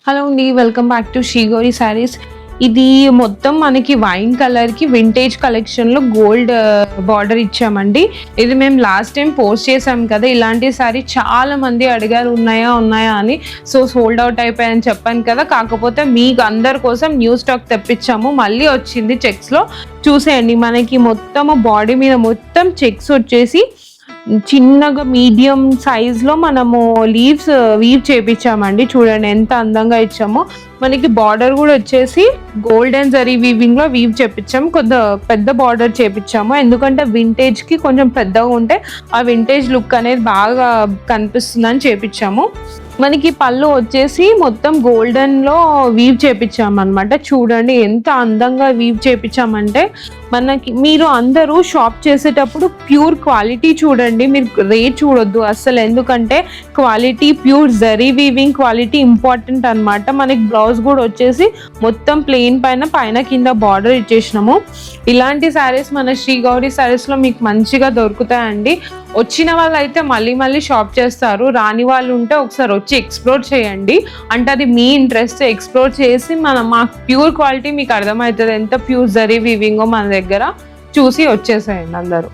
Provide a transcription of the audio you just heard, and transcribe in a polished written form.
Hello అండి, welcome back to Sri Gowri sarees. ఇది మొత్తం మనకి వైన్ కలర్ కి వింటేజ్ కలెక్షన్ లో గోల్డ్ బార్డర్ ఇచ్చామండి. ఇది మేము లాస్ట్ టైం పోస్ట్ చేసాం కదా, ఇలాంటి శారీ చాలా మంది అడిగారు ఉన్నాయా అని. సో సోల్డ్ అవుట్ అయిపోయాయని చెప్పాను కదా, కాకపోతే మీకు అందరి కోసం న్యూ స్టాక్ తెప్పించాము. మళ్ళీ వచ్చింది చెక్స్ లో. చూసేయండి, మనకి మొత్తం బాడీ మీద మొత్తం చెక్స్ వచ్చేసి చిన్నగా మీడియం సైజ్ లో మనము లీవ్స్ వీవ్ చేపించామండి. చూడండి ఎంత అందంగా ఇచ్చామో. మనకి బార్డర్ కూడా వచ్చేసి గోల్డెన్ జరీ వీవింగ్ లో వీవ్ చేపించాము. కొద్ది పెద్ద బార్డర్ చేపించాము, ఎందుకంటే వింటేజ్ కి కొంచెం పెద్దగా ఉంటే ఆ వింటేజ్ లుక్ అనేది బాగా కనిపిస్తుందని చేపించాము. మనకి పళ్ళు వచ్చేసి మొత్తం గోల్డెన్ లో వీవ్ చేపించాము అనమాట. చూడండి ఎంత అందంగా వీవ్ చేపించామంటే, మనకి మీరు అందరూ షాప్ చేసేటప్పుడు ప్యూర్ క్వాలిటీ చూడండి, మీరు రేట్ చూడొద్దు అస్సలు. ఎందుకంటే quality pure zari weaving quality important అనమాట. మనకి బ్లౌజ్ కూడా వచ్చేసి మొత్తం ప్లెయిన్ పైన కింద బార్డర్ ఇచ్చేసినాము. ఇలాంటి శారీస్ మన శ్రీ గౌరీ శారీస్ లో మీకు మంచిగా దొరుకుతాయండి. వచ్చిన వాళ్ళు అయితే మళ్ళీ షాప్ చేస్తారు, రాని వాళ్ళు ఉంటే ఒకసారి వచ్చి ఎక్స్ప్లోర్ చేయండి. అంటే అది మీ ఇంట్రెస్ట్. ఎక్స్ప్లోర్ చేసి మాకు ప్యూర్ క్వాలిటీ మీకు అర్థమవుతుంది, ఎంత ప్యూర్ జరీ వీవింగో మన దగ్గర చూసి వచ్చేసేయండి అందరూ.